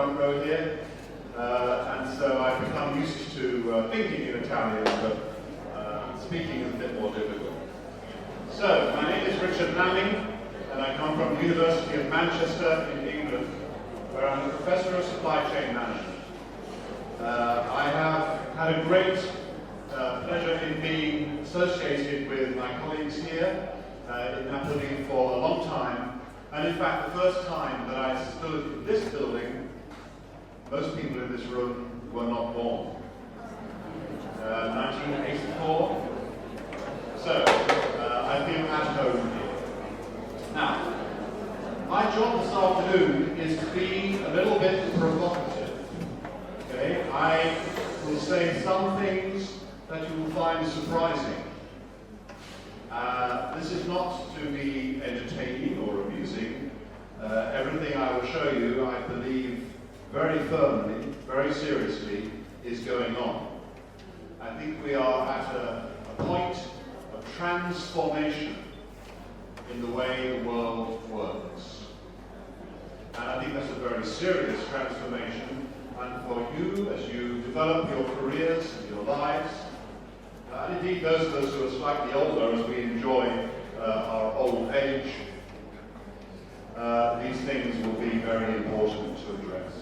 front row here, and so I've become used to thinking in Italian, but speaking is a bit more difficult. So, my name is Richard Lamming, and I come from the University of Manchester in England, where I'm a professor of supply chain management. I have had a great pleasure in being associated with my colleagues here in Napoli for a long time, and in fact the first time that I stood in this building, most people in this room were not born. 1984. So, I feel at home here. Now, my job this afternoon is to be a little bit provocative. Okay? I will say some things that you will find surprising. This is not to be entertaining or amusing. Everything I will show you, I believe very firmly, very seriously, is going on. I think we are at a point of transformation in the way the world works. And I think that's a very serious transformation. And for you, as you develop your careers and your lives, and indeed those of us who are slightly older, as we enjoy our old age, these things will be very important to address.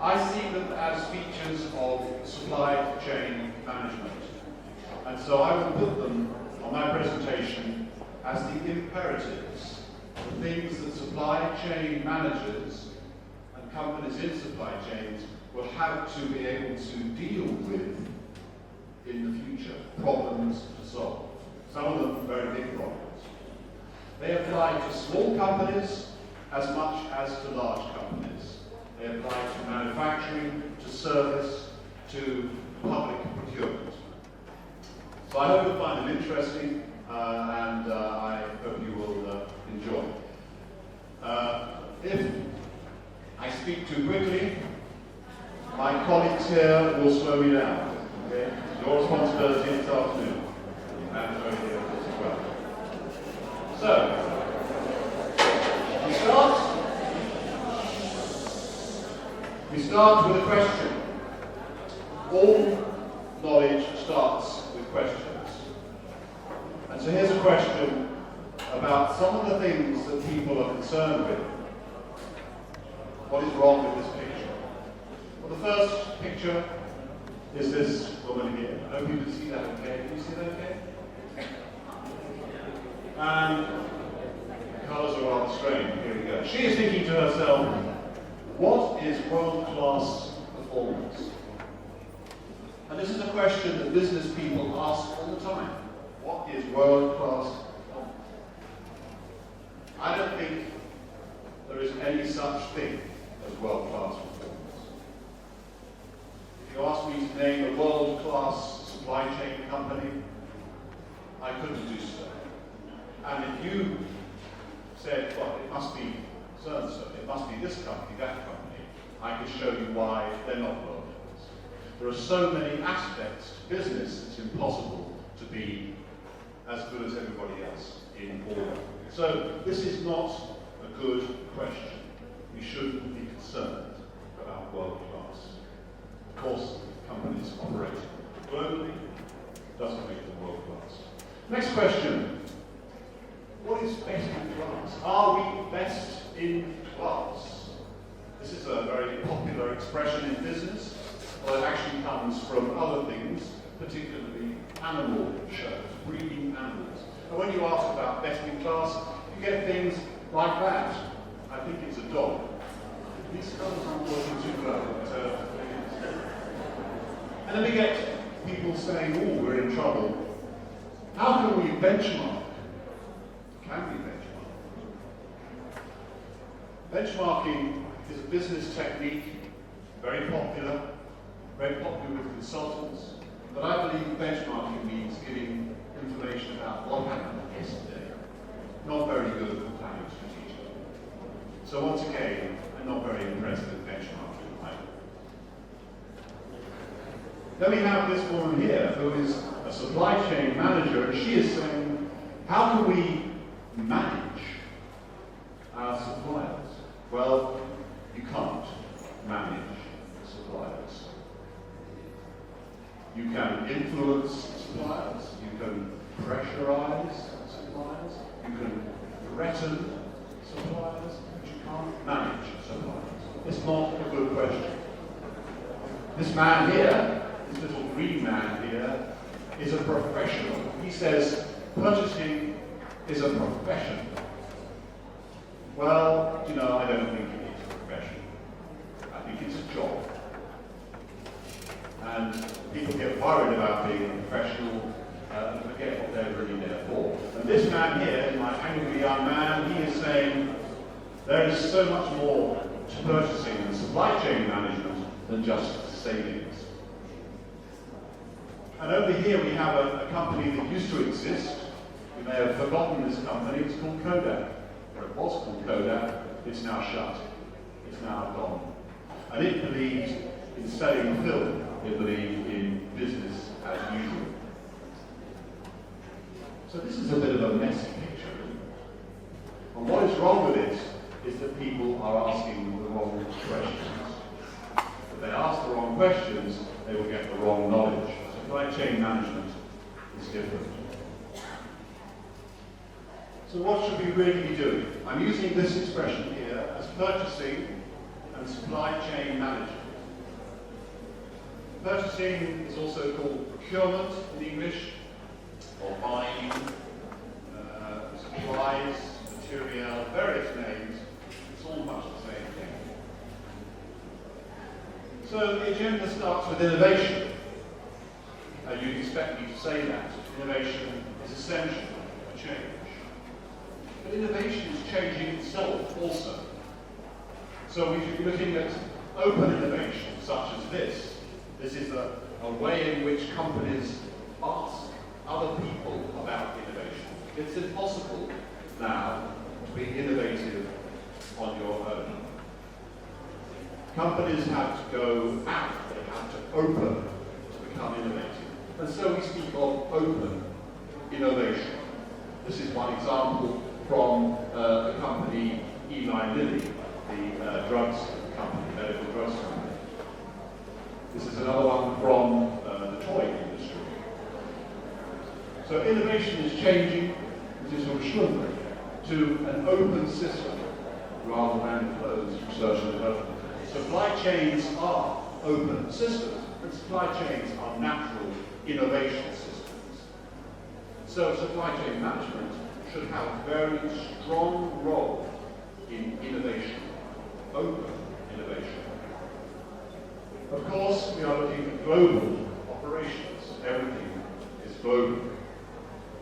I see them as features of supply chain management. And so I will put them on my presentation as the imperatives, the things that supply chain managers and companies in supply chains will have to be able to deal with in the future, problems to solve. Some of them very big problems. They apply to small companies as much as to large companies. They apply to manufacturing, to service, to public procurement. So I hope you'll find them interesting, and I hope you will enjoy. If I speak too quickly, my colleagues here will slow me down. Okay? Your responsibility this afternoon, and over here as well. So, we start with a question. All knowledge starts with questions. And so here's a question about some of the things that people are concerned with. What is wrong with this picture? Well, the first picture is this woman here. I hope you can see that okay. Can you see that okay? And the colours are rather strange. Here we go. She is thinking to herself, what is world-class performance? And this is a question that business people ask all the time. What is world-class performance? I don't think there is any such thing as world-class performance. If you ask me to name a world-class supply chain company, I couldn't do so. And if you said, well, it must be so-and-so, it must be this company, that company, I could show you why they're not world-class. There are so many aspects to business, it's impossible to be as good as everybody else in all. So this is not a good question. We shouldn't be concerned about world-class. Of course, companies operating globally doesn't make them world-class. Next question. What is best in class? Are we best in class? This is a very popular expression in business. Well, it actually comes from other things, particularly animal shows, breeding animals. And when you ask about best in class, you get things like that. I think it's a dog. These colours aren't working too well. And then we get people saying, oh, we're in trouble. How can we benchmark? Can we benchmark? Benchmarking is a business technique, very popular with consultants, but I believe benchmarking means giving information about what happened yesterday. Not very good at planning strategically. So once again, I'm not very impressed with benchmarking either. Then we have this woman here who is a supply chain manager, and she is saying, how can we manage our suppliers? Well, you can't manage You can influence suppliers, you can pressurize suppliers, you can threaten suppliers, but you can't manage suppliers. It's not a good question. This man here, this little green man here, is a professional. He says purchasing is a profession. Well, you know, I don't think it is a profession. I think it's a job. And people get worried about being a professional and forget what they're really there for. And this man here, my angry young man, he is saying there is so much more to purchasing and supply chain management than just savings. And over here we have a company that used to exist. You may have forgotten this company. It's called Kodak. Or it was called Kodak. It's now shut. It's now gone. And it believed in selling film. It believed in business as usual. So this is a bit of a messy picture. And what is wrong with it is that people are asking the wrong questions. If they ask the wrong questions, they will get the wrong knowledge. Supply chain management is different. So what should we really be doing? I'm using this expression here as purchasing and supply chain management. Purchasing is also called procurement in English, or buying, supplies, material, various names. It's all much the same thing. So the agenda starts with innovation. You'd expect me to say that. Innovation is essential for change. But innovation is changing itself also. So we should be looking at open innovation, such as this. This is a way in which companies ask other people about innovation. It's impossible now to be innovative on your own. Companies have to go out, they have to open to become innovative. And so we speak of open innovation. This is one example from the company Eli Lilly, the drugs company, medical drugs company. This is another one from the toy industry. So innovation is changing, this is from Schlumberger, to an open system rather than closed research and development. Supply chains are open systems, and supply chains are natural innovation systems. So supply chain management should have a very strong role in innovation, open innovation. Of course, we are looking at global operations. Everything is global,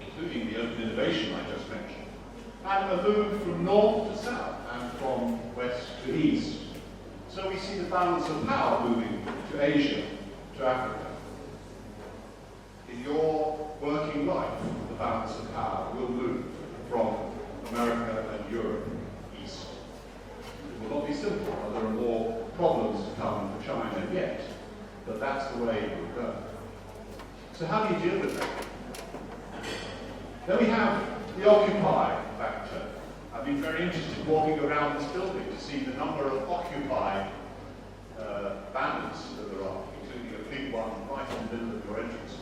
including the open innovation I just mentioned. And a move from north to south and from west to east. So we see the balance of power moving to Asia, to Africa. In your working life, the balance of power will move from America and Europe east. It will not be simple, and there are more problems to come for China yet, but that's the way it will go. So how do you deal with that? Then we have the Occupy factor. I've been very interested walking around this building to see the number of Occupy banners that there are, including a big one right in the middle of your entrance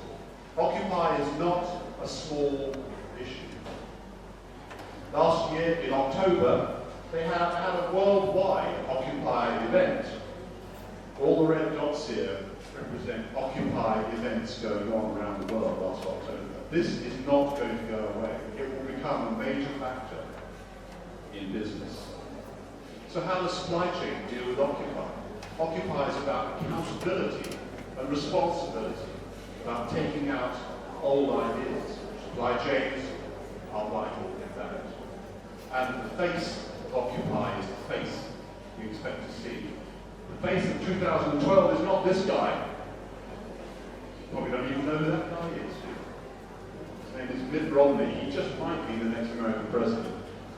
hall. Occupy is not a small issue. Last year, in October, they had a worldwide Occupy event. All the red dots here represent Occupy events going on around the world last October. This is not going to go away. It will become a major factor in business. So how does supply chain deal with Occupy? Occupy is about accountability and responsibility, about taking out old ideas. Supply chains are vital in that. And the face of Occupy is the face we expect to see. The face of 2012 is not this guy. You probably don't even know who that guy is. His name is Mitt Romney. He just might be the next American president.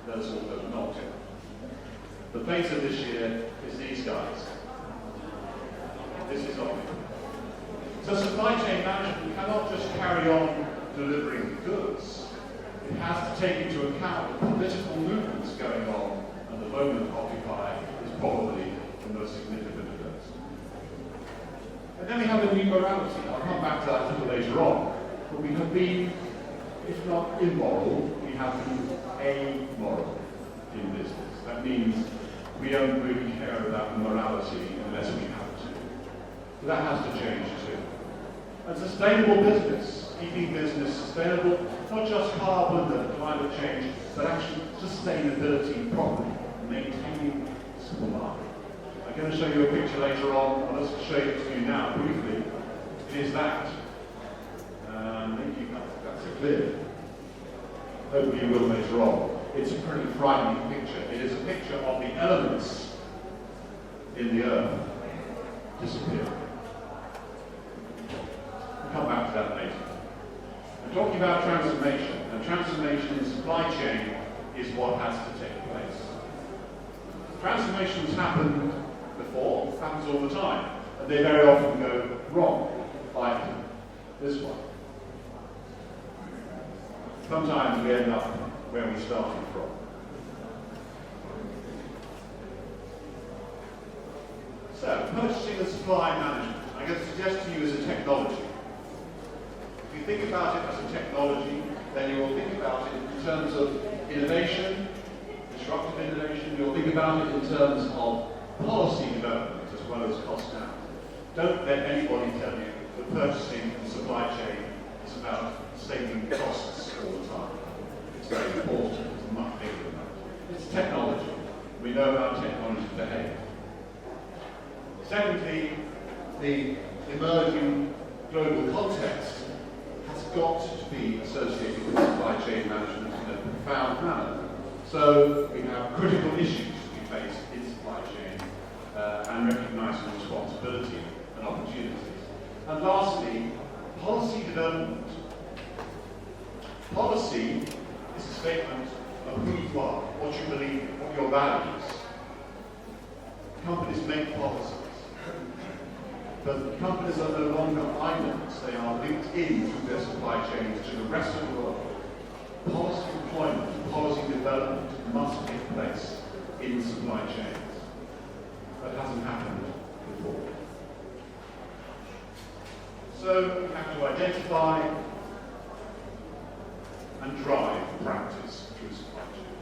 That's also not him. The face of this year is these guys. This is not him. So supply chain management cannot just carry on delivering goods. It has to take into account the political movements going on, and the moment Occupy is probably the most significant of those. And then we have a new morality. Our come back to that a little later on. But we have been, if not immoral, we have been amoral in business. That means we don't really care about morality unless we have to. But that has to change too. And sustainable business, keeping business sustainable, not just carbon and climate change, but actually sustainability properly, maintaining supply. I'm going to show you a picture later on. I'll just show it to you now briefly. It is that. Thank you, that's clear. Hopefully you will later on. It's a pretty frightening picture. It is a picture of the elements in the earth disappearing. We'll come back to that later. I'm talking about transformation, and transformation in supply chain is what has to take place. Transformations happen before, happens all the time, and they very often go wrong, like this one. Sometimes we end up where we started from. So, purchasing and supply management, I'm going to suggest to you as a technology. If you think about it as a technology, then you will think about it in terms of innovation, disruptive innovation. You'll think about it in terms of policy development as well as cost down. Don't let anybody tell you that purchasing and supply chain is about saving costs all the time. It's very important. It's much bigger than that. It's technology. We know how technology behaves. Secondly, the emerging global context has got to be associated with supply chain management in a profound manner. So we have critical issues to be faced in supply chain and recognising responsibility and opportunities. And lastly, policy development. Policy is a statement of who you are, what you believe in, what your values. Companies make policies. But companies are no longer islands. They are linked in through their supply chains to the rest of the world. Policy deployment, policy development must take place in supply chains. That hasn't happened before. So we have to identify and drive practice through supply chain.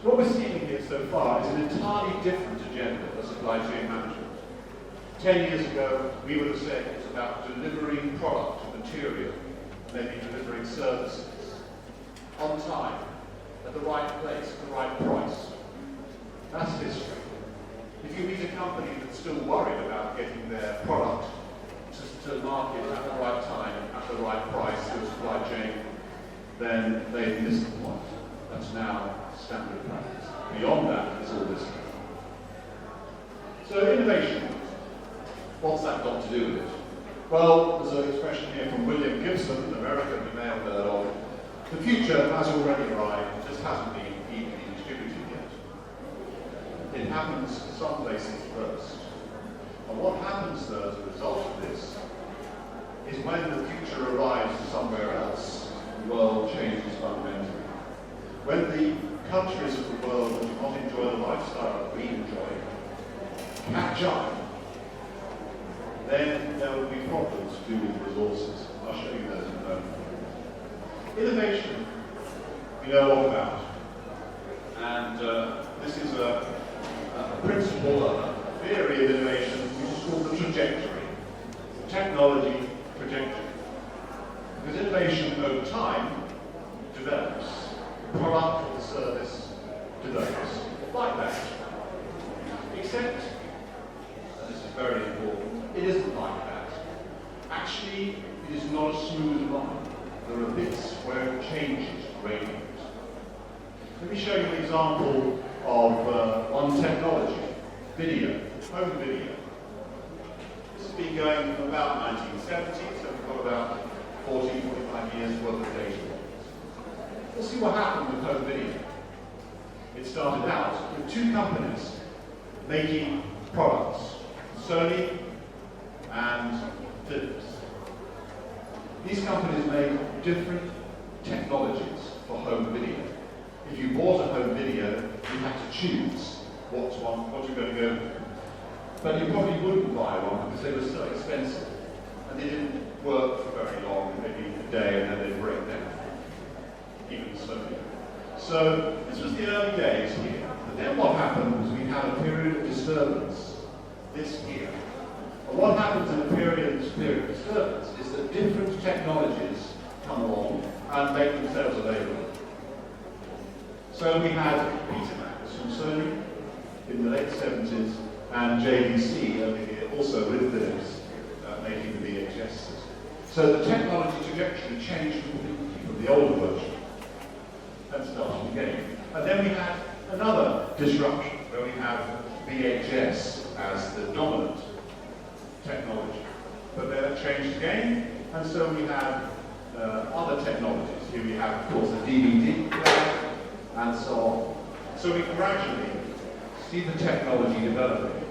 So what we're seeing here so far is an entirely different agenda for supply chain management. 10 years ago, we would have said it's about delivering product, material, maybe delivering services on time, at the right place, at the right price. That's history. If you meet a company that's still worried about getting their product to market at the right time, at the right price, through a supply chain, then they've missed the point. That's now standard practice. Beyond that is all this. So innovation, what's that got to do with it? Well, there's an expression here from William Gibson, an American you may have heard of. The future has already arrived, it just hasn't been evenly distributed yet. It happens some places first. And what happens though as a result of this is when the future arrives somewhere else, the world changes fundamentally. When the countries of the world that do not enjoy the lifestyle that we enjoy catch up, then there will be problems to do with resources. I'll show you those in a moment. Innovation, we know all about. And this is a principle, a theory of innovation, which is called the trajectory. Technology trajectory. Because innovation over time develops. The product or the service develops. Like that. Except, and this is very important, it isn't like that. Actually, it is not a smooth line. There are bits where it changes gradient. Let me show you an example of one technology, video, home video. This has been going from about 1970, so we've got about 40, 45 years worth of data. We'll see what happened with home video. It started out with two companies making products, Sony and Philips. These companies made different technologies for home video. If you bought a home video, you had to choose what you're going to go with. but you probably wouldn't buy one because they were so expensive and they didn't work for very long, maybe a day, and then they'd break down, even slowly. So this was the early days here. But then what happened was we had a period of disturbance this year. And what happens in a period of disturbance is that different technologies come along and make themselves available. So we had Betamax from Sony in the late 70s and JVC over here, also with Philips, making the VHS system. So the technology trajectory changed completely from the older version and started again. And then we had another disruption where we have VHS as the dominant technology. But then it changed again, and so we have other technologies. Here we have, of course, the DVD player, and so on. So we gradually see the technology developing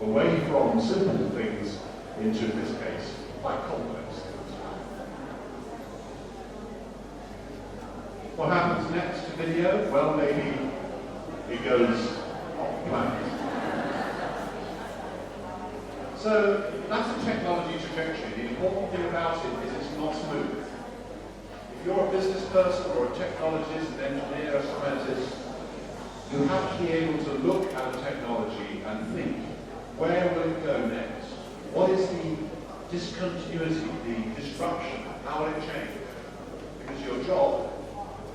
away from simple things into, in this case, quite complex things. What happens next to video? Well, maybe it goes off planet. So that's the technology trajectory. The important thing about it is it's not smooth. If you're a business person or a technologist, an engineer, a scientist, you have to be able to look at a technology and think, where will it go next? What is the discontinuity, the disruption? How will it change? Because your job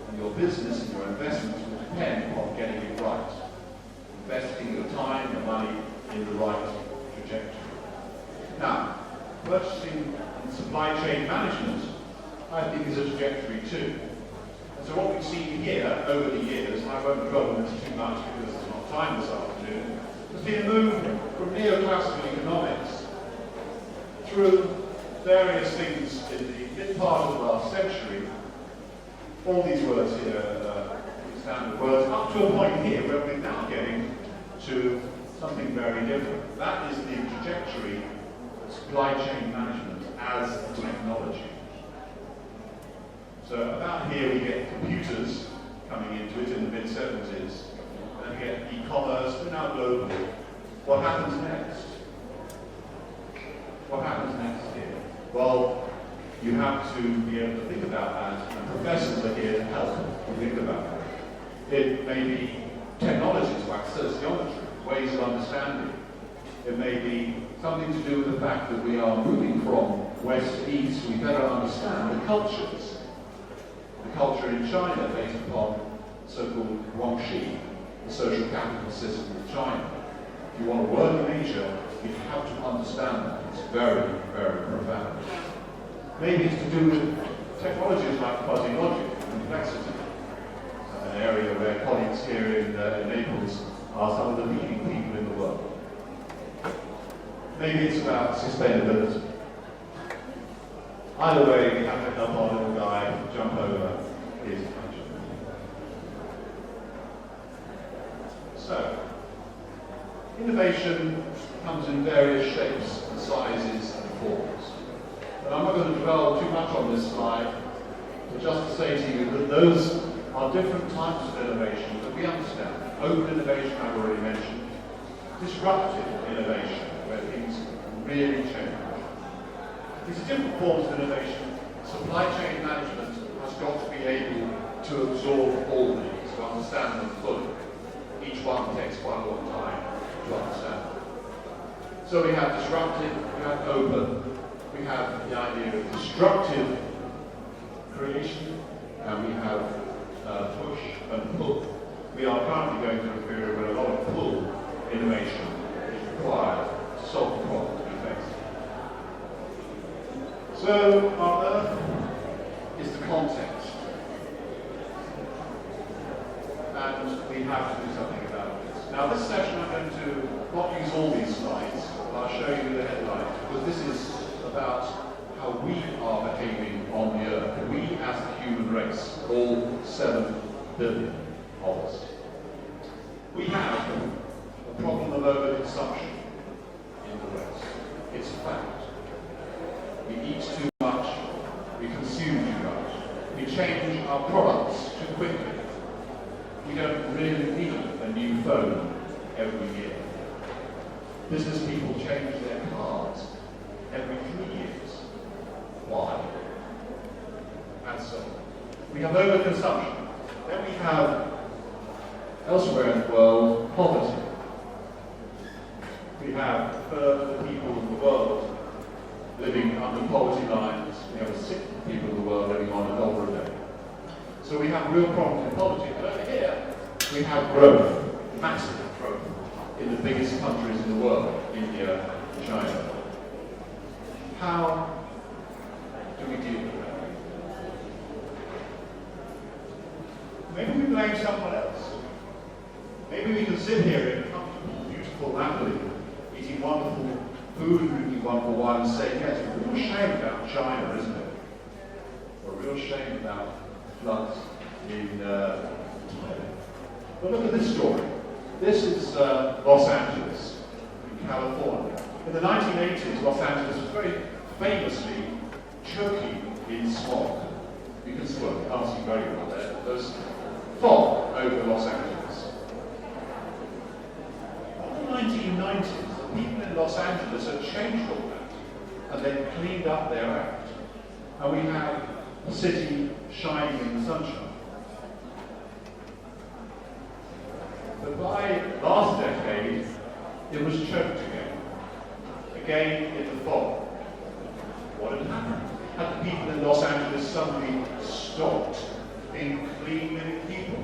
and your business and your investments will depend on getting it right. Investing your time, your money in the right trajectory. Now, purchasing and supply chain management, I think, is a trajectory too. And so what we've seen here over the years, and I won't dwell on this too much because there's not time this afternoon, has been a move from neoclassical economics through various things in the mid part of the last century. All these words here, standard words, up to a point here where we're now getting to something very different. That is the trajectory of supply chain management as a technology. So about here we get computers coming into it in the mid-70s, and we get e-commerce, we're now global. What happens next? What happens next here? Well, you have to be able to think about that, and professors are here to help you think about that. It may be technologies like sociometry, ways of understanding. It may be something to do with the fact that we are moving from west to east, we better understand the cultures. The culture in China based upon so-called Guangxi, the social capital system of China. If you want to work in Asia, you have to understand that. It's very, very profound. Maybe it's to do with technologies like fuzzy logic and complexity, an area where colleagues here in Naples are some of the leading people in the world. Maybe it's about sustainability. Either way, we have to help our little guy jump over his budget. So, innovation comes in various shapes and sizes and forms. But I'm not going to dwell too much on this slide, but just to say to you that those are different types of innovation that we understand. Open innovation, I've already mentioned. Disruptive innovation, where things really change. These are different forms of innovation. Supply chain management has got to be able to absorb all these, to understand them fully. Each one takes quite a long time to understand. So we have disruptive, we have open, we have the idea of destructive creation, and we have push and pull. We are currently going through a period where a lot of pull innovation is required to solve the problems we face. So our Earth is the context, and we have to do something about this. Now this session I'm going to not use all these slides, but I'll show you the headlines, because this is about how we are behaving on the Earth. We as the human race, all 7 billion of us. We have a problem of overconsumption in the West. It's a fact. We eat too much, we consume too much, we change our products too quickly. We don't really need a new phone every year. Business people change their cars every 3 years. Why? And so on. We have overconsumption. Then we have, elsewhere in the world, poverty. We have a third of the people in the world living under poverty lines. We have a sixth of the people in the world living on $1 a day. So we have real problems in poverty. But over here, we have growth, massive growth, in the biggest countries in the world, India, China. How do we deal with that? Maybe we blame someone else. Maybe we can sit here in comfortable, beautiful Napoli, eating wonderful food and drinking wonderful wine and say, yes, it's a real shame about China, isn't it? Or a real shame about floods in Thailand. But look at this story. This is Los Angeles, in California. In the 1980s, Los Angeles was very famously choking in smog. You can see, well, you can't see very well there, but there's fog over Los Angeles. In the 1990s, the people in Los Angeles had changed all that, and they'd cleaned up their act. And we have a city shining in the sunshine. But by last decade, it was choked again in the fog. What had happened? Had the people in Los Angeles suddenly stopped being clean-living people?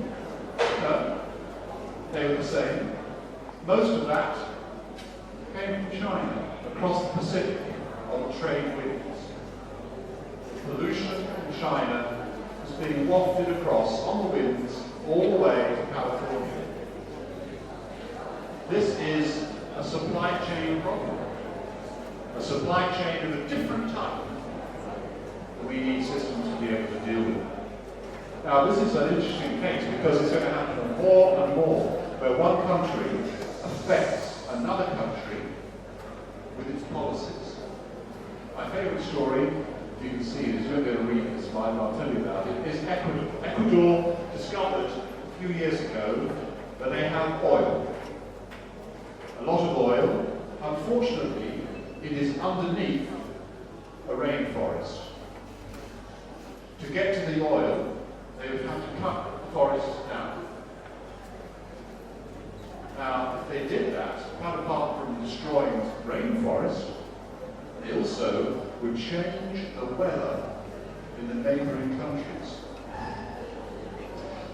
No, they were the same. Most of that came from China, across the Pacific, on trade winds. Pollution from China was being wafted across on the winds all the way to California. This is a supply chain problem. A supply chain of a different type that we need systems to be able to deal with. Now, this is an interesting case because it's going to happen more and more, where one country affects another country with its policies. My favourite story, if you can see it, is you're going to read this slide and I'll tell you about it, is Ecuador. Ecuador discovered a few years ago that they have oil. A lot of oil. Unfortunately, it is underneath a rainforest. To get to the oil, they would have to cut the forest down. Now, if they did that, quite apart from destroying the rainforest, they also would change the weather in the neighbouring countries.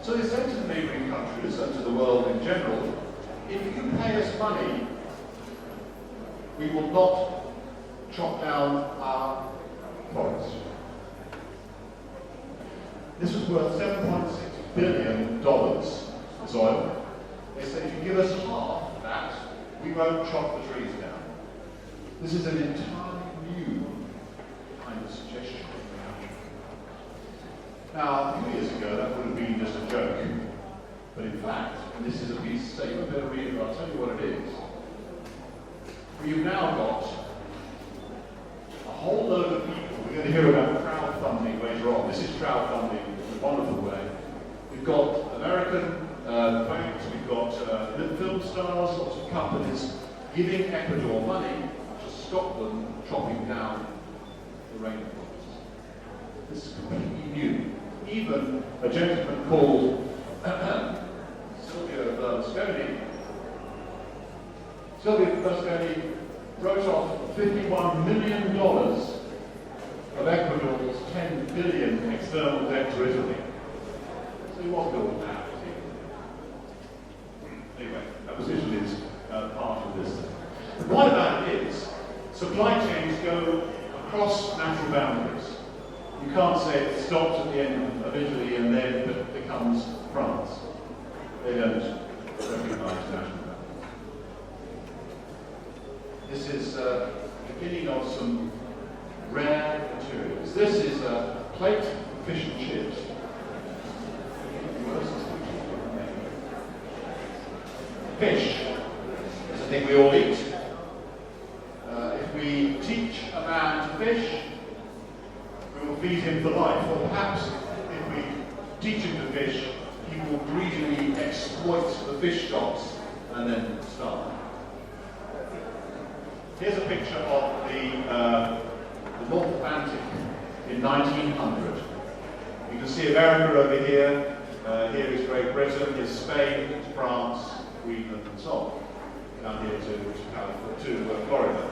So they said to the neighbouring countries and to the world in general, if you pay us money, we will not chop down our forest. This was worth $7.6 billion, this oil. They said, if you give us half that, we won't chop the trees down. This is an entirely new kind of suggestion. Now, a few years ago, that would have been just a joke. But in fact, and this is a piece, so you better read it, I'll tell you what it is. We've now got a whole load of people. We're going to hear about crowdfunding later on. This is crowdfunding in a wonderful way. We've got American banks, we've got film stars, lots of companies giving Ecuador money to stop them chopping down the rainforest. This is completely new. Even a gentleman called Silvio Berlusconi wrote off $51 million of Ecuador's $10 billion external debt to Italy. So he wasn't all that, was he? Anyway, that was Italy's part of this. The point about it is, supply chains go across natural boundaries. You can't say it stops at the end of Italy and then it becomes France. They don't recognize national boundaries. This is the beginning of some rare materials. This is a plate of fish and chips. Fish is a thing we all eat. If we teach a man to fish, we will feed him for life. Or perhaps if we teach him to fish, he will greedily exploit the fish stocks and then starve. Here's a picture of the North Atlantic in 1900. You can see America over here. Here is Great Britain, here's Spain, France, Greenland, and so on. Down here to Florida.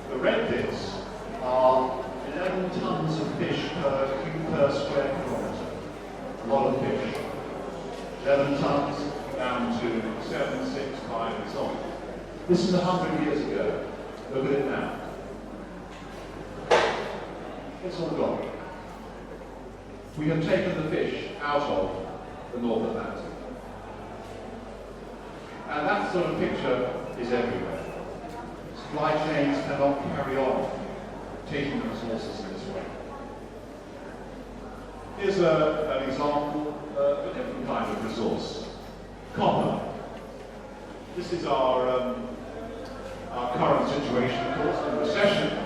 The red bits are 11 tons of fish per square kilometre. A lot of fish. 11 tons down to 7, 6, 5, and so on. This is 100 years ago. Look at it now. It's all gone. We have taken the fish out of the North Atlantic. And that sort of picture is everywhere. Supply chains cannot carry on taking the resources in this way. Here's an example of a different kind of resource. Copper. This is our current situation, of course, the recession.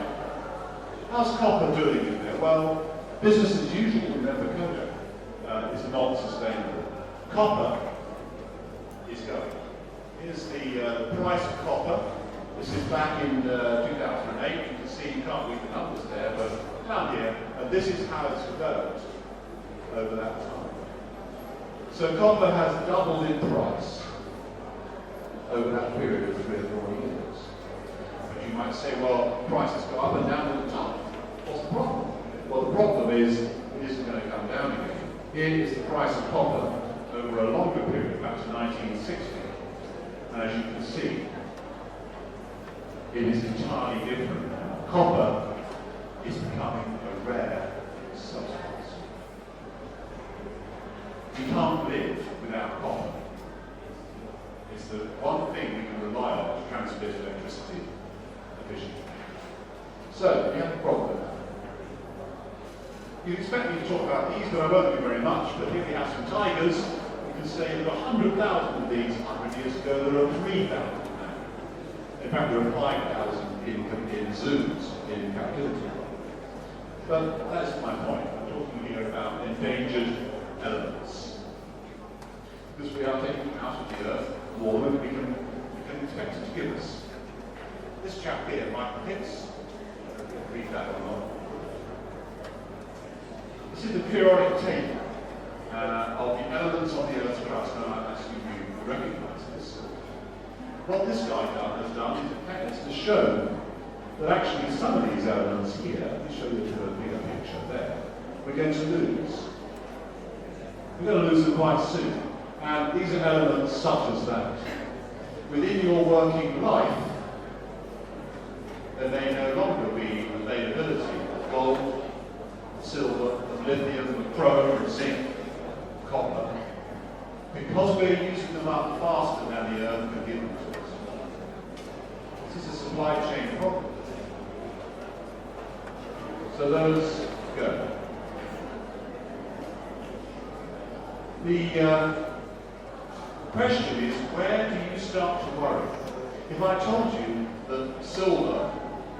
How's copper doing in there? Well, business as usual, remember, Kodak is not sustainable. Copper is going. Here's the price of copper. This is back in 2008. You can see, you can't read the numbers there, but down here, and this is how it's developed over that time. So copper has doubled in price over that period of 3 or 4 years. But you might say, well, prices go up and down all the time. What's the problem? Well, the problem is it isn't going to come down again. Here is the price of copper over a longer period, back to 1960. And as you can see, it is entirely different now. Copper is becoming a rare substance. You can't live without copper. It's the one thing we can rely on to transmit electricity efficiently. So, we have a problem. You'd expect me to talk about these, but I won't do very much. But here we have some tigers. We can say there were 100,000 of these 100 years ago. There are 3,000 now. In fact, there are 5,000 in zoos in captivity. But that's my point. I'm talking here about endangered elements. Because we are taking out of the earth more than we can expect it to give us. This chap here, Michael Hicks, read that or not. This is the periodic table of the elements on the Earth's crust, and I assume you recognize this. What this guy has done is to show that actually some of these elements here, let me show you a bigger picture there, we're going to lose. We're going to lose them quite soon. And these are elements such as that. Within your working life, there may no longer be availability of gold, silver, of lithium, of chrome, of zinc, copper, because we're using them up faster than the Earth can give them to us. This is a supply chain problem. So those go. The question is, where do you start to worry? If I told you that silver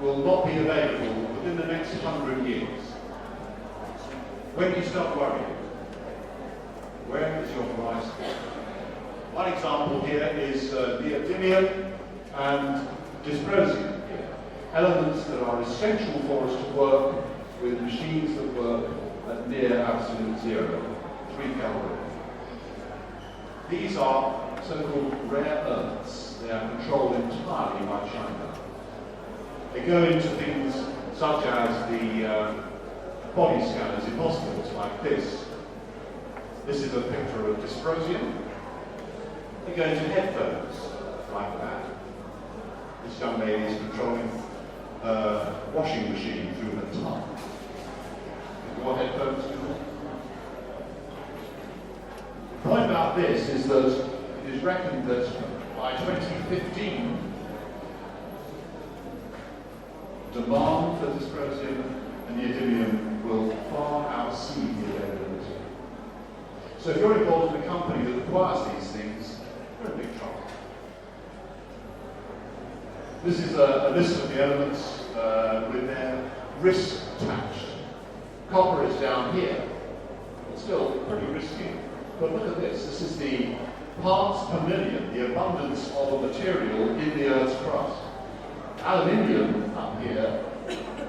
will not be available within the next 100 years, when do you start worrying? Where is your horizon? One example here is neodymium and dysprosium, elements that are essential for us to work with machines that work at near absolute zero, 3 Kelvin. These are so-called rare earths. They are controlled entirely by China. They go into things such as the body scanners in hospitals like this. This is a picture of dysprosium. They go into headphones like that. This young lady is controlling a washing machine through her tongue. What headphones do that? The point about this is that it is reckoned that by 2015, demand for dysprosium and neodymium will far exceed the availability. So if you're involved in a company that requires these things, you're in big trouble. This is a list of the elements with their risk attached. Copper is down here. It's still pretty risky. But look at this. This is the parts per million, the abundance of a material in the Earth's crust. aluminium up here,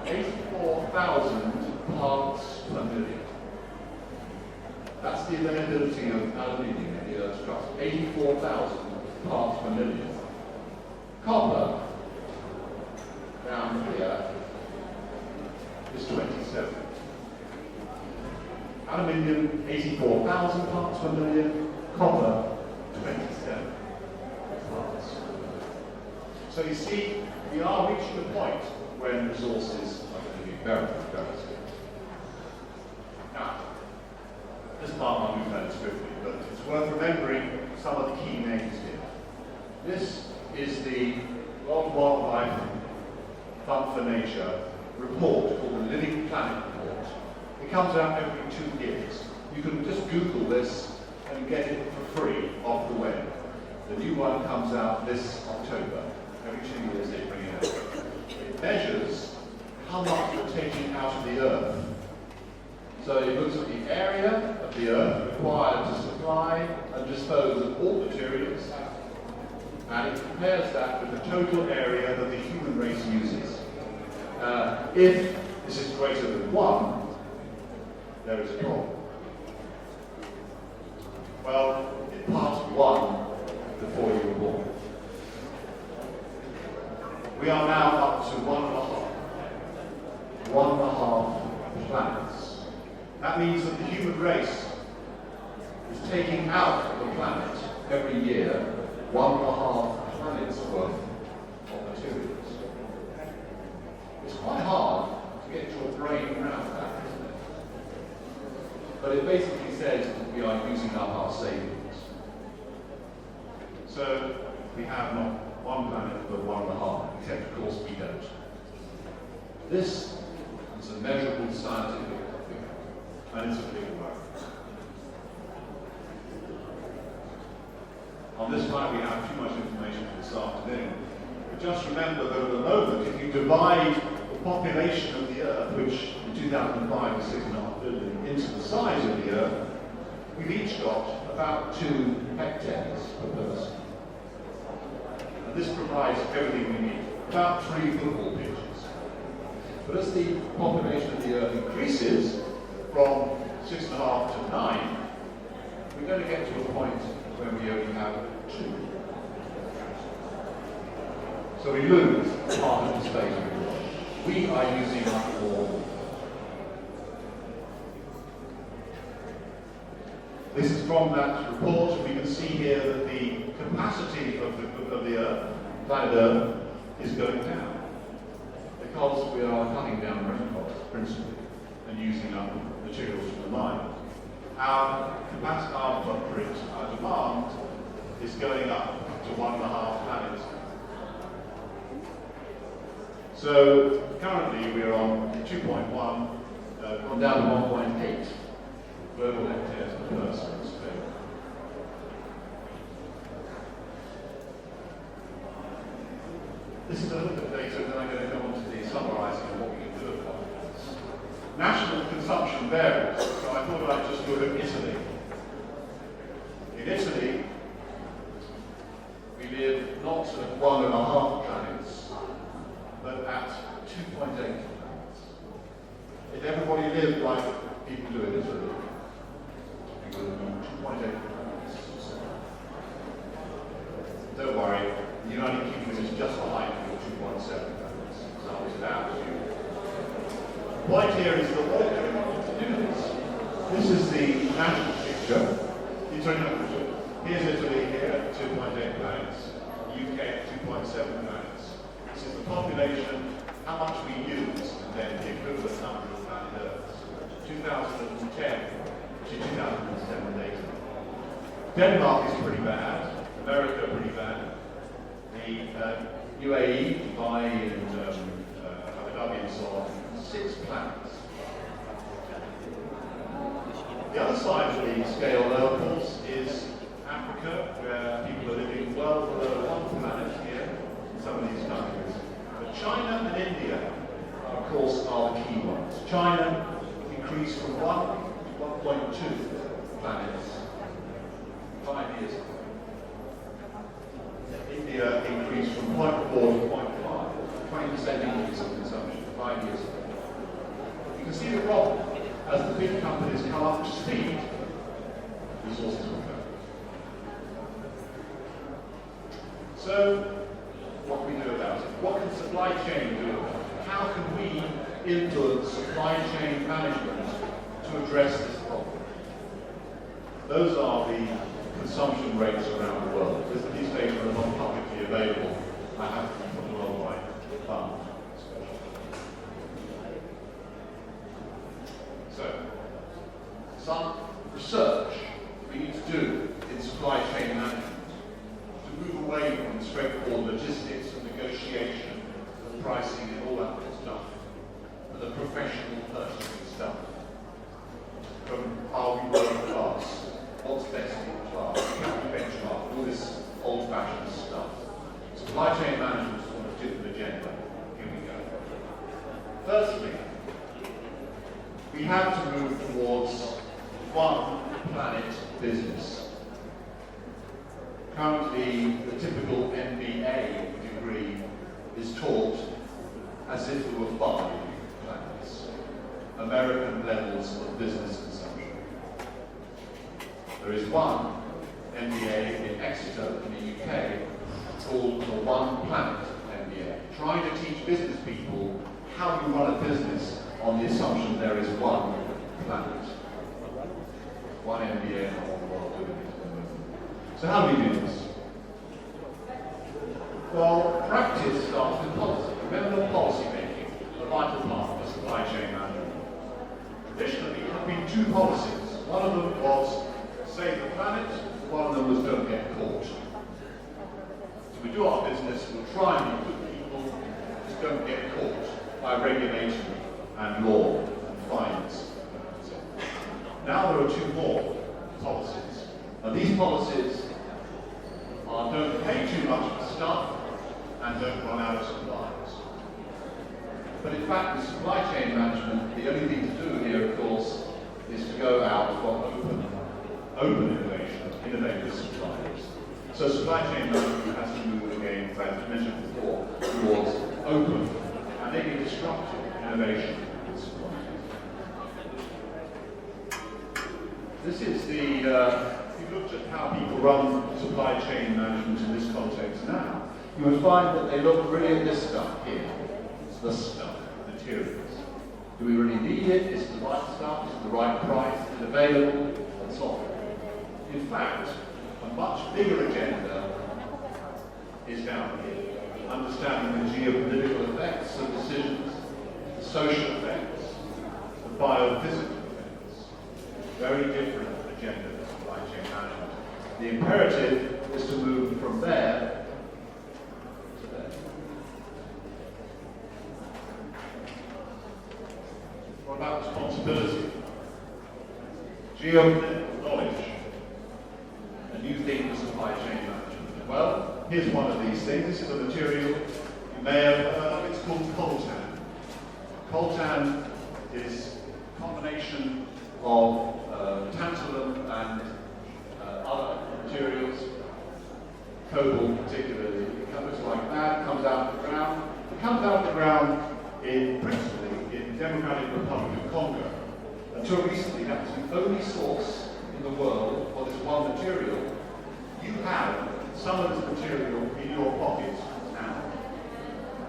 84,000 parts per million. That's the availability of aluminium in the Earth's crust, 84,000 parts per million. Copper, down here, is 27. Aluminium, 84,000 parts per million. Copper, 27 parts. So you see, we are reaching a point when resources are going to be very, very scarce. Now, this part I'll move fairly swiftly, but it's worth remembering some of the key names here. This is the World Wildlife Fund for Nature report called the Living Planet Report. It comes out every 2 years. You can just Google this and get it for free off the web. The new one comes out this October. Every 2 years they bring it out. It measures how much we're taking out of the Earth. So it looks at the area of the Earth required to supply and dispose of all materials, and it compares that with the total area that the human race uses. If this is greater than 1, there is a problem. Well, it passed 1 before you were born. We are now up to 1.5 planets. That means that the human race is taking out of the planet every year 1.5 planets worth of materials. It's quite hard to get your brain around that, isn't it? But it basically says that we are using up our savings. So we have not 1 planet, but 1.5, except of course we don't. This is a measurable scientific figure, and it's a big work. On this slide we have too much information for this afternoon. But just remember that at the moment, if you divide the population of the Earth, which in 2005 was 6.5 billion, into the size of the Earth, we've each got about 2 hectares per person. And this provides everything we need, about 3 football pitches. But as the population of the Earth increases from 6.5 to 9, we're going to get to a point when we only have 2. So we lose part of the space we are using up more. This is from that report. We can see here that the capacity of the Earth, planet Earth, is going down because we are cutting down rainforests principally and using up materials from the mine. Our capacity, our footprint, our demand is going up to 1.5 planets. So currently we are on 2.1, gone down to 1.8 global hectares per person in Spain. This is a little bit of data, and then I'm going to go on to the summarising of what we can do about this. National consumption varies, so I thought I'd just look at Italy. In Italy, we live not at 1.5 planets, but at 2.8 planets. If everybody lived like people do in Italy, we would have 2.8 planets. Don't worry, the United Kingdom is just behind you at 2.7 planets. So I'll just out you. The point here is that what are we going to do this? This is the national picture. Here's Italy here, 2.8 planets. UK at 2.7 planets. This is the population, how much we use, and then the equivalent number of planet Earths. 2010 to 2007 data. Denmark is pretty bad. America pretty bad. The UAE, Dubai, and Abu Dhabi and so on, 6 planets. The other side of the scale, though, of course, is Africa, where people are living well below 1 planet here in some of these countries. But China and India, of course, are the key ones. China increased from 1 to 1.2 planets 5 years ago. India increased from 0.4 to 0.5, see the problem. As the big companies come up to speed, resources will go. So, what can we do about it? What can supply chain do about it? How can we influence supply chain management to address this problem? Those are the consumption rates around the world. These data are not publicly available. I have to from the Worldwide Fund. So, some research we need to do in supply chain management to move away from straightforward logistics and negotiation and pricing and all that good stuff, and the professional purchasing stuff. From how we work class, what's best in class, how we benchmark, all this old-fashioned stuff. Supply chain management is on a different agenda. Here we go. Firstly, we have to move towards one planet business. Currently, the typical MBA degree is taught as if there were 5 planets, American levels of business consumption. There is one MBA in Exeter in the UK called the One Planet MBA, trying to teach business people how you run a business on the assumption there is one planet. One MBA in the whole world doing it at the moment. So how do we do this? Well, practice starts with policy. Remember policy making, the vital part of supply chain management. Traditionally, there have been 2 policies. One of them was save the planet, one of them was don't get caught. So we do our business, we'll try and be good people, just don't get caught by regulation and law and fines. Now there are 2 more policies. Now these policies are don't pay too much for stuff and don't run out of supplies. But in fact, with supply chain management, the only thing to do here, of course, is to go out for open innovation, innovative suppliers. So supply chain management has to move again, as I mentioned before, towards open and maybe disruptive innovation with suppliers. This is the, if you looked at how people run supply chain management in this context now, you would find that they look really at this stuff here. It's the stuff, materials. Do we really need it? Is it the right stuff? Is it the right price? Is it available? And so on. In fact, a much bigger agenda is down here. Understanding the geopolitical effects of decisions, the social effects, the biophysical effects. Very different agenda for supply chain management. The imperative is to move from there to there. What about responsibility? Geopolitical knowledge. A new thing for supply chain management. Well, here's one of these things. This is a material you may have heard of. It's called coltan. Coltan is a combination of tantalum and other materials, cobalt particularly. It looks like that, comes out of the ground. It comes out of the ground principally in Democratic Republic of Congo. Until recently, that was the only source in the world for this one material. You have some of this material in your pocket now.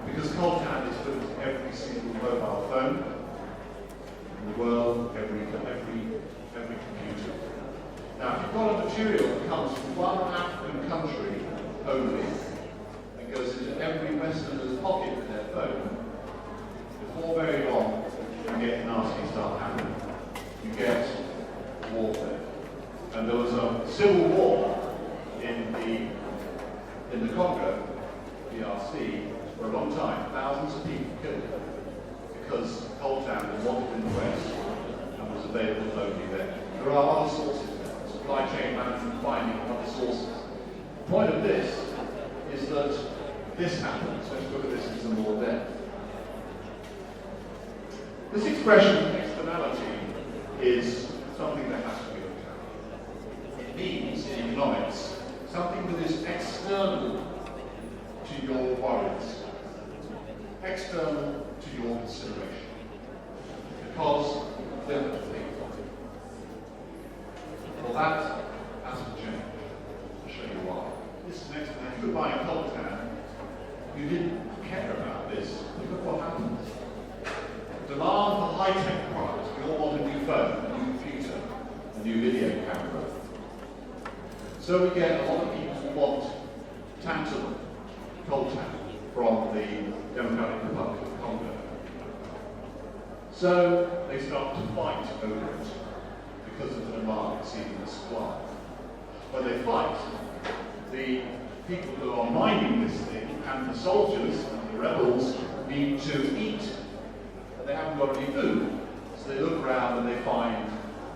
Because coltan is put into every single mobile phone in the world, every computer. Now, if you've got a material that comes from one African country only, and goes into every Westerner's pocket in their phone, before very long, you get nasty stuff happening. You get warfare. And there was a civil war in the Congo, DRC, for a long time. Thousands of people killed because coltan was wanted in the West and was available locally there. There are other sources there. Supply chain management, finding other sources. The point of this is that this happens. Let's look at this in some more depth. This expression, externality, is something that has to be looked at. It means, in economics, something that is external to your worries, external to your consideration. because they have to pay for it. Well, that has to change. I'll show you why. This is next to that. You were buying a cold can, you didn't care about this. Look at what happened. Demand for high-tech products. We all want a new phone, a new computer, a new video camera. So we get a lot of people who want tantalum, coltan, from the Democratic Republic of Congo. So they start to fight over it because of the demand exceeding the supply. When they fight, the people who are mining this thing and the soldiers and the rebels need to eat. And they haven't got any food. So they look around and they find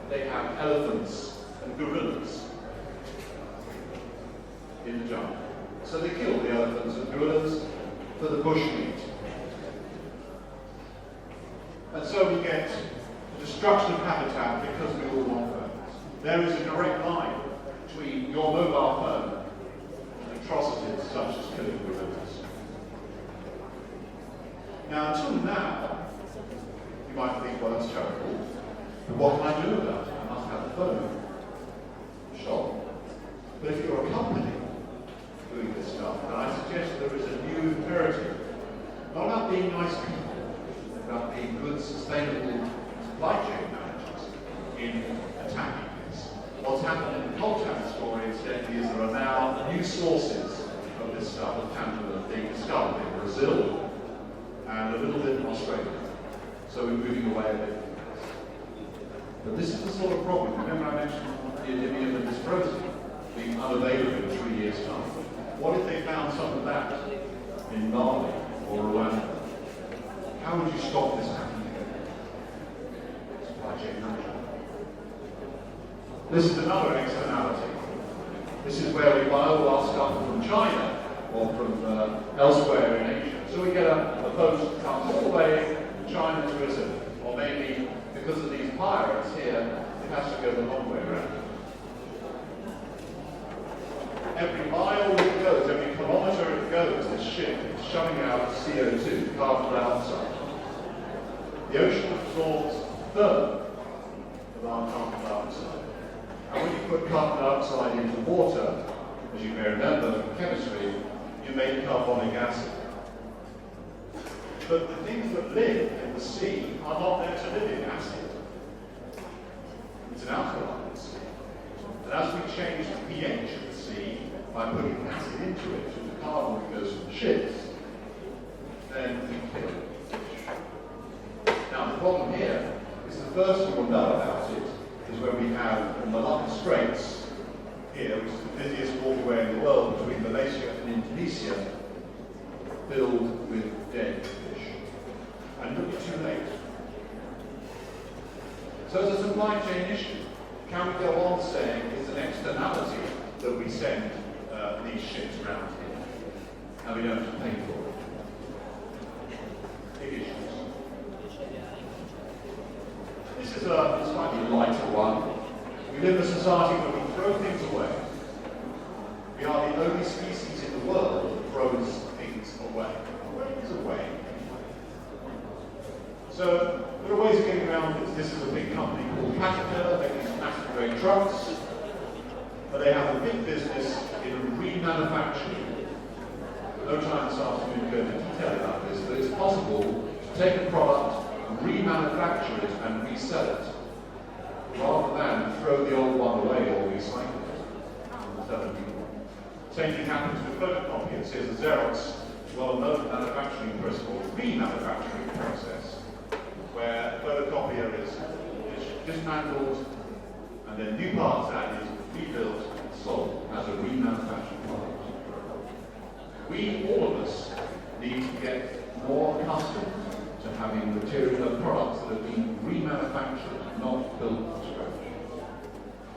they have elephants and gorillas in the jungle. So they kill the elephants and gorillas for the bushmeat. And so we get destruction of habitat because we all want phones. There is a direct line between your mobile phone and atrocities such as killing gorillas. Now, until now, you might think, well, that's terrible, but what can I do about it? I must have a phone. Sure. But if you're a company doing this stuff, then I suggest there is a new imperative. Not about being nice people, but about being good, sustainable supply chain managers in attacking this. What's happened in the coltan story instead is there are now new sources of this stuff of tantalum being discovered in Brazil and a little bit in Australia. So we're moving away a bit from this. But this is the sort of problem. Remember I mentioned neodymium and dysprosium being unavailable in 3 years' time. What if they found some of that in Mali or Rwanda? How would you stop this happening? Supply chain management. This is another externality. This is where we buy all our stuff from China or from elsewhere in Asia. So we get a boat that comes all the way from China to Italy. Or maybe because of these pirates here, it has to go the long way around. Every mile it goes, every kilometre it goes, this ship is shoving out CO2, carbon dioxide. The ocean absorbs a third of our carbon dioxide. And when you put carbon dioxide into water, as you may remember from chemistry, you make carbonic acid. But the things that live in the sea are not meant to live in acid. It's an alkaline sea. And as we change the pH of the sea by putting acid into it, through the carbon that goes from the ships, then we kill fish. Now the problem here is the first we will know about it is when we have the Malacca Straits here, which is the busiest waterway in the world between Malaysia and Indonesia, filled with dead fish. And it'll be too late. So it's a supply chain issue. Can we go on saying it's an externality that we send these ships around here, and we don't have to pay for it? Big issues. This is a slightly lighter one. We live in a society where we throw things away. We are the only species in the world that throws things away. Away is away. So there are ways of getting around this. This is a big company called Caterpillar. They make massive grade trucks. But they have a big business in remanufacturing. No time this afternoon to go into detail about this, but it's possible to take a product, remanufacture it, and resell it, rather than throw the old one away or recycle it. Same thing happens with photocopiers. Here's a Xerox, well-known manufacturing principle, remanufacturing process, where the photocopier is dismantled and then new parts added, rebuilt, sold as a remanufactured product. We, all of us, need to get more accustomed to having material products that have been remanufactured, not built from scratch.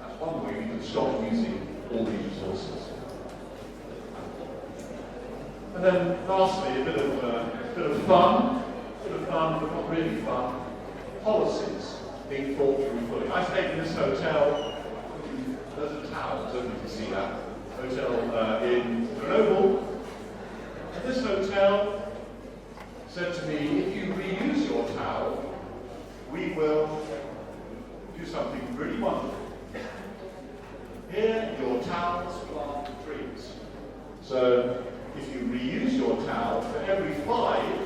That's one way we can stop using all these resources. And then lastly, a bit of fun, but not really fun. Policies being thought through fully. I stayed in this hotel. There's a tower, so you can see that hotel in Grenoble. And this hotel said to me, if you reuse your towel, we will do something really wonderful. Here, your towels plant trees. So, if you reuse your towel, for every 5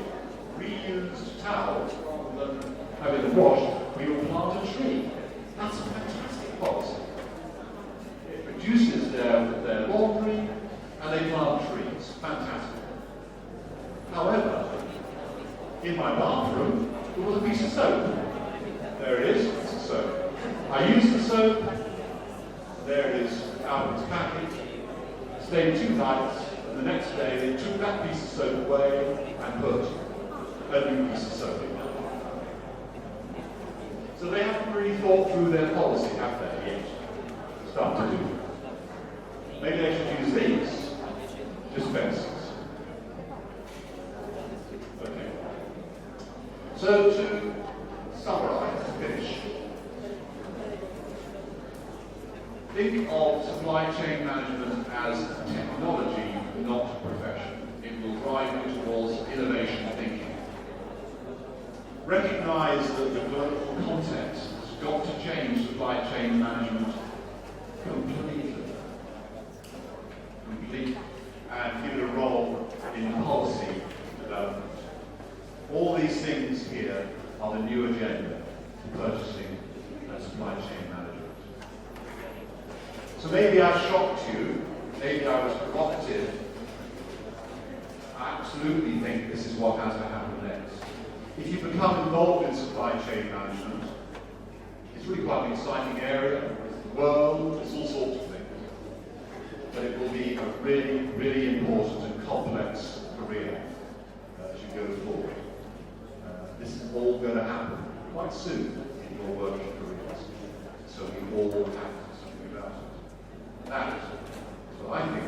reused towels, rather than having them washed, we will plant a tree. That's a fantastic policy. It reduces their laundry, and they plant trees. Fantastic. However, in my bathroom, there was a piece of soap. There it is, it's a soap. I used the soap, there it is, out of its package, stayed 2 nights, and the next day they took that piece of soap away and put a new piece of soap in. So they haven't really thought through their policy, have they, yet? Start to do. Maybe they should use these dispensers. Okay. So to summarize, to finish, think of supply chain management as technology, not profession. It will drive you towards innovation thinking. Recognize that the global context has got to change supply chain management completely, and give it a role in policy development. All these things here are the new agenda for purchasing and supply chain management. So maybe I shocked you, maybe I was provocative. I absolutely think this is what has to happen next. If you become involved in supply chain management, it's really quite an exciting area. It's the world, it's all sorts of things. But it will be a really, really important and complex career as you go forward. This is all going to happen quite soon in your working careers. So we all have to do something about it. That is what I think